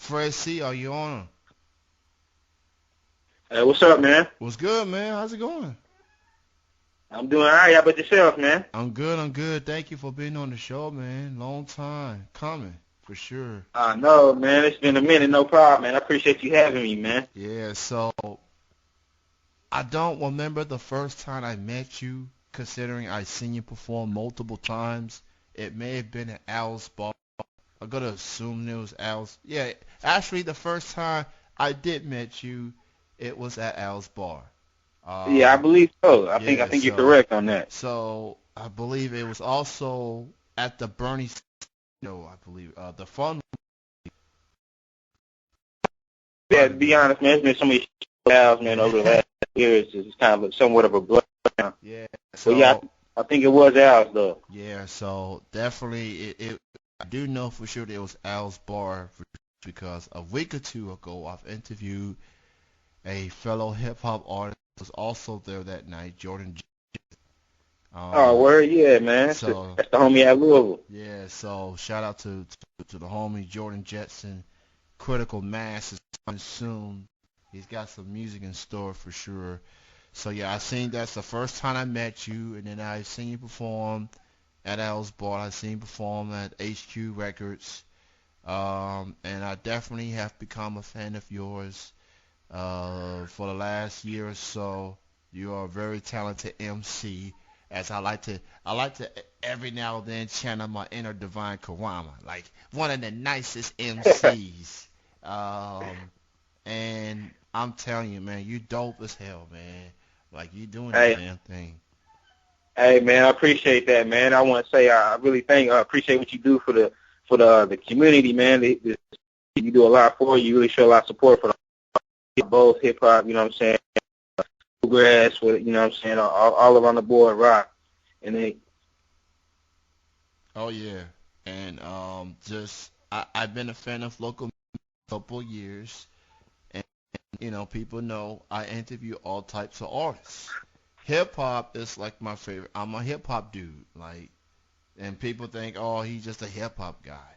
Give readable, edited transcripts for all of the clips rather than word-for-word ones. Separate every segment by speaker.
Speaker 1: Fred C, are you on?
Speaker 2: Hey, what's up, man?
Speaker 1: What's good, man? How's it going?
Speaker 2: I'm doing all right. How about yourself, man?
Speaker 1: I'm good, I'm good. Thank you for being on the show, man. Long time coming, for sure.
Speaker 2: I know, man. It's been a minute. No problem, man. I appreciate you having me, man.
Speaker 1: Yeah, so I don't remember the first time I met you, considering I seen you perform multiple times. It may have been at Al's bar. I'm gonna assume it was Al's. Yeah, actually, the first time I did meet you, it was at Al's bar.
Speaker 2: Yeah, I
Speaker 1: Um,
Speaker 2: believe so. I
Speaker 1: yeah,
Speaker 2: think you're
Speaker 1: so
Speaker 2: correct on that.
Speaker 1: so I believe it was also at the Bernie. No, I believe the fun.
Speaker 2: Yeah, to
Speaker 1: Pardon
Speaker 2: be
Speaker 1: me.
Speaker 2: honest, man, there's been so many styles, man, over the
Speaker 1: Yeah,
Speaker 2: last years. It's kind of somewhat of a blur now.
Speaker 1: yeah.
Speaker 2: But yeah,
Speaker 1: So
Speaker 2: I think it was ours, though.
Speaker 1: yeah, so definitely it. I do know for sure that it was Al's bar because a week or two ago I've interviewed a fellow hip hop artist who was also there that night, Jordan.
Speaker 2: Oh,
Speaker 1: Um,
Speaker 2: word, yeah, man.
Speaker 1: so
Speaker 2: That's the homie at Louisville.
Speaker 1: yeah, so shout out to the homie Jordan Jetson. Critical Mass is coming soon. He's got some music in store for sure. So yeah, I seen that's the first time I met you, and then I seen you perform at Al's Bar. I seen you perform at HQ Records, and I definitely have become a fan of yours for the last year or so. You are a very talented MC. As I like to every now and then channel my inner divine Karama, like one of the nicest MCs. Um, and I'm telling you, man, you dope as hell, man. Like you doing your
Speaker 2: Hey,
Speaker 1: damn thing.
Speaker 2: hey, man, I appreciate that, man. I want to say I really appreciate what you do for the community, man. You do a lot for you. You really show a lot of support for both hip hop, you know what I'm saying, bluegrass, with you know what I'm saying, all around the board, rock, and they,
Speaker 1: Oh yeah, and just I've been a fan of local music for a couple years, and people know I interview all types of artists. Hip hop is like my favorite. I'm a hip hop dude, like, and people think, oh, he's just a hip hop guy,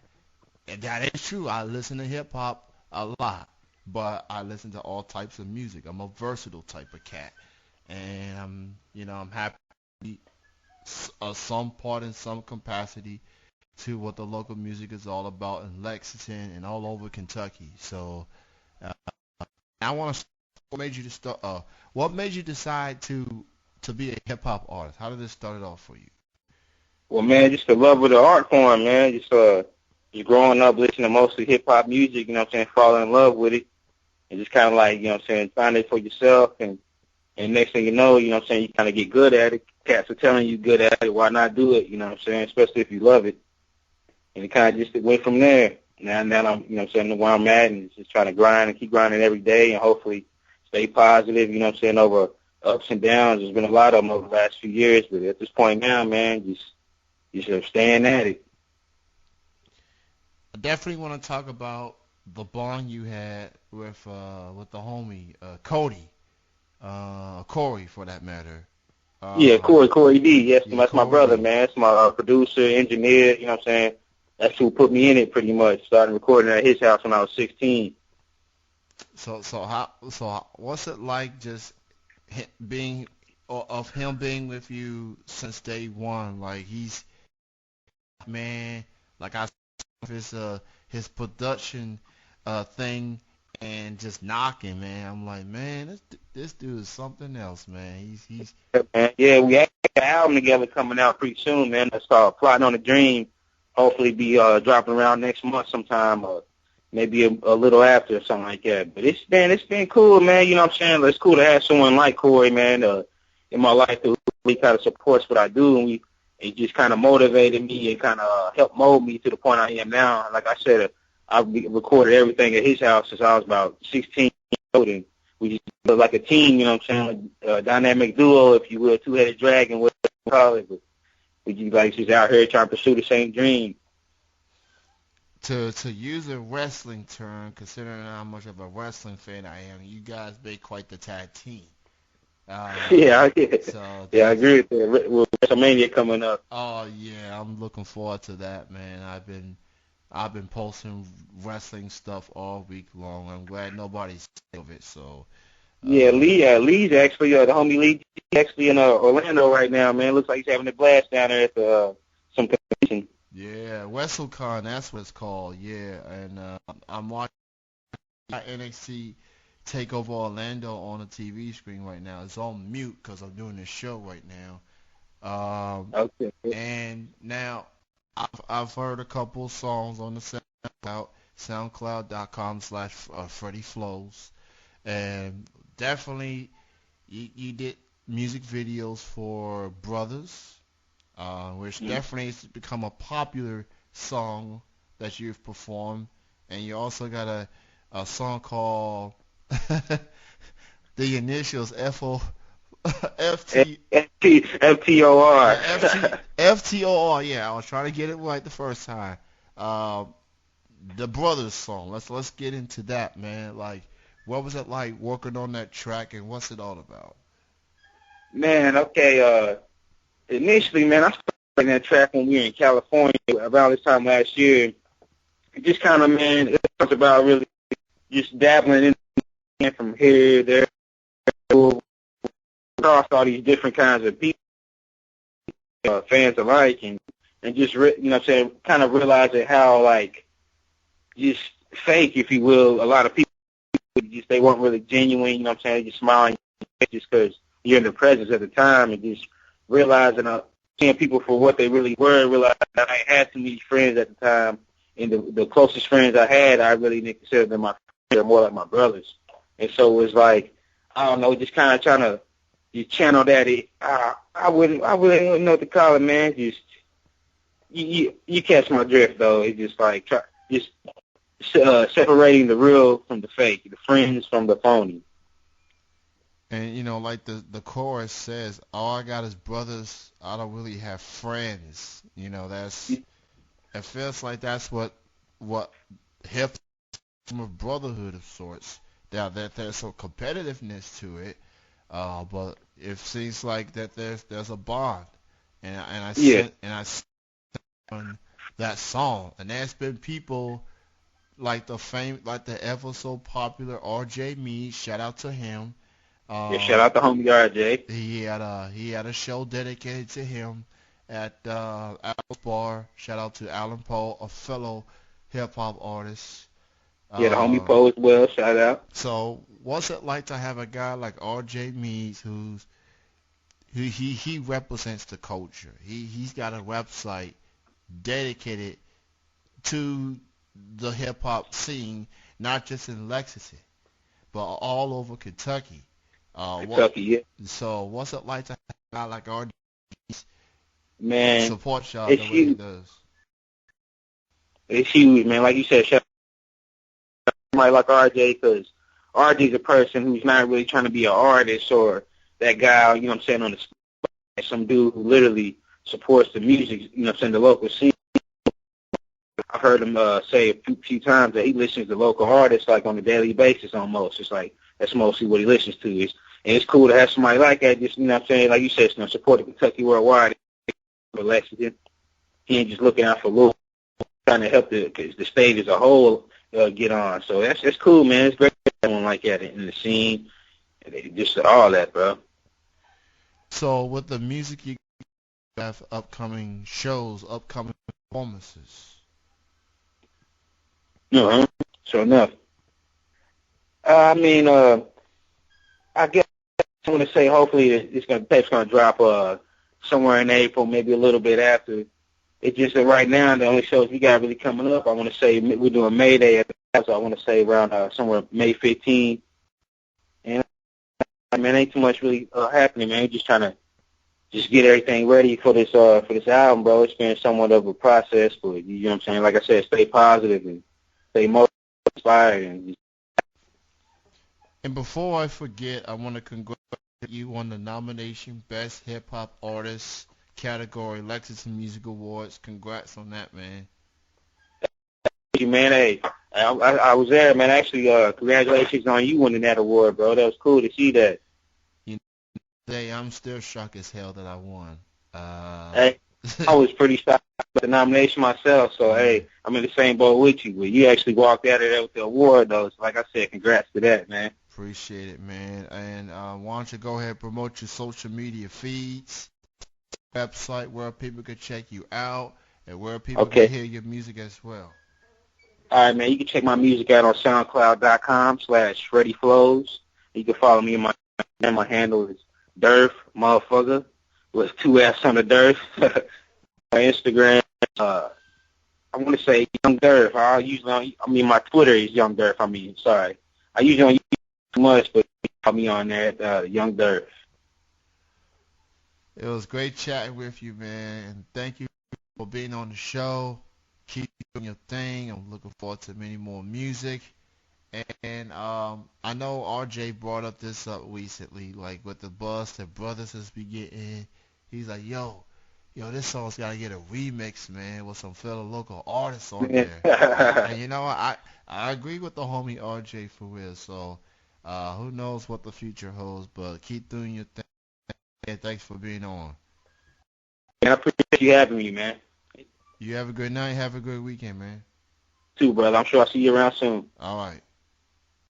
Speaker 1: and that is true. I listen to hip hop a lot, but I listen to all types of music. I'm a versatile type of cat, and I'm happy some part in some capacity to what the local music is all about in Lexington and all over Kentucky. So uh, I want to. What made you to start? What made you decide to be a hip hop artist? How did this start off for you?
Speaker 2: well, man, just the love of the art form, man. Just growing up listening to mostly hip hop music, you know what I'm saying, falling in love with it, and just kind of like, you know what I'm saying, find it for yourself, and next thing you know what I'm saying, you kind of get good at it. Cats are telling you good at it, why not do it, you know what I'm saying, especially if you love it. And it kind of just went from there. Now I'm, you know what I'm saying, where I'm at, and just trying to grind and keep grinding every day, and hopefully stay positive, you know what I'm saying, over ups and downs. There's been a lot of them over the last few years, but at this point now, man, just staying at it.
Speaker 1: I definitely want to talk about the bond you had with the homie Cody, Corey for that matter.
Speaker 2: Yeah,
Speaker 1: Um,
Speaker 2: Corey D. Yes,
Speaker 1: yeah,
Speaker 2: that's my
Speaker 1: Corey
Speaker 2: brother,
Speaker 1: D.
Speaker 2: man. That's my producer, engineer. You know what I'm saying? That's who put me in it pretty much. Started recording at his house when I was 16.
Speaker 1: What's it like just being of him being with you since day one? Like he's man, like I saw his production thing and just knocking, man. I'm like, man, this dude is something else, man. He's
Speaker 2: Yeah, man. Yeah, we have an album together coming out pretty soon, man. That's called Plotting on a Dream. Hopefully be dropping around next month sometime, or maybe a little after or something like that. But it's been cool, man. You know what I'm saying? It's cool to have someone like Corey, man, in my life who really kind of supports what I do, and it just kind of motivated me and kind of helped mold me to the point I am now. Like I said, I've recorded everything at his house since I was about 16 years old, and we just look like a team, you know what I'm saying? A dynamic duo, if you will, two-headed dragon, whatever you call it. But we just like just out here trying to pursue the same dream.
Speaker 1: to use a wrestling term, considering how much of a wrestling fan I am. You guys make quite the tag team.
Speaker 2: Yeah, yeah,
Speaker 1: So
Speaker 2: yeah, I
Speaker 1: that's
Speaker 2: agree with that. With WrestleMania coming up.
Speaker 1: oh yeah, I'm looking forward to that, man. I've been I've been posting wrestling stuff all week long. I'm glad nobody's sick of it. So,
Speaker 2: Yeah,
Speaker 1: uh,
Speaker 2: Lee's actually the homie Lee. He's actually in Orlando right now, man. Looks like he's having a blast down there at the some convention.
Speaker 1: yeah, WrestleCon, that's what it's called. Yeah, and I'm watching NXT Takeover Orlando on the TV screen right now. It's on mute because I'm doing this show right now.
Speaker 2: Okay.
Speaker 1: And now I've heard a couple songs on the SoundCloud, SoundCloud.com/Freddie Flows, and definitely you did music videos for Brothers, which
Speaker 2: Mm.
Speaker 1: definitely has become a popular song that you've performed, and you also got a song called the initials FO FT
Speaker 2: FTOR.
Speaker 1: yeah, FTOR. Yeah, I was trying to get it right the first time. Uh, the Brothers song. Let's get into that, man. Like, what was it like working on that track, and what's it all about?
Speaker 2: Man, okay. Initially, man, I started writing that track when we were in California around this time last year. It just kind of, man, it was about really just dabbling in from here, there, across all these different kinds of people, fans alike, and just, you know what I'm saying, kind of realizing how, like, just fake, if you will, a lot of people, just they weren't really genuine, you know what I'm saying, just smiling just because you're in the presence at the time, and just realizing, seeing people for what they really were, realizing that I had too many friends at the time, and the closest friends I had, I really didn't consider them my friends, they're more like my brothers. And so it was like, I don't know, just kind of trying to you channel that. I wouldn't know what to call it, man. Just you catch my drift though. It's just like just separating the real from the fake, the friends from the phony.
Speaker 1: And like the chorus says, "All I got is brothers. I don't really have friends." It feels like that's what hip of brotherhood of sorts. Now that there's some competitiveness to it, but it seems like that there's a bond, and
Speaker 2: Yeah,
Speaker 1: I sent on that song, and there's been people like the ever so popular R.J. Meade. Shout out to him.
Speaker 2: yeah. Shout
Speaker 1: Um,
Speaker 2: out to homie RJ.
Speaker 1: he had a show dedicated to him at Al's Bar. Shout out to Alan Poe, a fellow hip hop artist.
Speaker 2: Yeah, the homie
Speaker 1: Uh,
Speaker 2: Poe as well. Shout out.
Speaker 1: so what's it like to have a guy like R.J. Meade who he represents the culture. He's got a website dedicated to the hip hop scene, not just in Lexington, but all over Kentucky. What
Speaker 2: Kentucky, yeah.
Speaker 1: so what's it like to have a guy like R.J.
Speaker 2: Man,
Speaker 1: support y'all
Speaker 2: it's
Speaker 1: the way he
Speaker 2: huge.
Speaker 1: does?
Speaker 2: It's huge, man. Like you said, shout out to somebody like RJ because RJ's a person who's not really trying to be an artist or that guy, you know what I'm saying, on the some dude who literally supports the music, you know what I'm saying, the local scene. I've heard him say a few times that he listens to local artists like on a daily basis almost. It's like that's mostly what he listens to. And it's cool to have somebody like that just, you know what I'm saying, like you said, support the Kentucky worldwide for Lexington. He ain't just looking out for Louisville, trying to help the state as a whole get on. So that's cool, man. It's great to have someone like that in the scene. And just all that, bro.
Speaker 1: So with the music you have upcoming shows, upcoming performances.
Speaker 2: Uh-huh. Sure enough. I mean, I guess I want to say hopefully tape's gonna drop somewhere in April, maybe a little bit after. It's just that right now the only shows we got really coming up. I want to say we're doing May Day at the house. So I want to say around somewhere May 15th. And I mean, ain't too much really happening, man. We're just trying to just get everything ready for this album, bro. It's been somewhat of a process, but you know what I'm saying. Like I said, stay positive and stay motivated and
Speaker 1: And before I forget, I want to congratulate you on the nomination Best Hip Hop Artist category, Lexington Music Awards. Congrats on that, man.
Speaker 2: man, hey, I was there, man. Actually, congratulations on you winning that award, bro. That was cool to see that.
Speaker 1: You know, today I'm still shocked as hell that I won.
Speaker 2: Hey, I was pretty shocked the nomination myself, so hey, I'm in the same boat with you. But you actually walked out of there with the award, though. So like I said, congrats to that, man.
Speaker 1: Appreciate it, man. And why don't you go ahead and promote your social media feeds, website where people can check you out, and where people can
Speaker 2: Okay.
Speaker 1: hear your music as well.
Speaker 2: All right, man. You can check my music out on SoundCloud.com/FreddieFlows. You can follow me. My handle is Durf, motherfucker, with 2 F's on the Durf. My Instagram, I want to say Young Durf. My Twitter is Young Durf. Sorry. I usually don't use it too much, but you can call me on there, Young Durf.
Speaker 1: It was great chatting with you, man, and thank you for being on the show. Keep doing your thing. I'm looking forward to many more music. And I know RJ brought up this up recently, like with the buzz that brothers has been getting. He's like, yo, this song's gotta get a remix, man, with some fellow local artists on there. And you know, I agree with the homie RJ for real. So who knows what the future holds, but keep doing your thing. And thanks for being on.
Speaker 2: And I appreciate you having me, man.
Speaker 1: You have a good night. Have a good weekend, man.
Speaker 2: Too, brother. I'm sure I'll see you around soon.
Speaker 1: All right.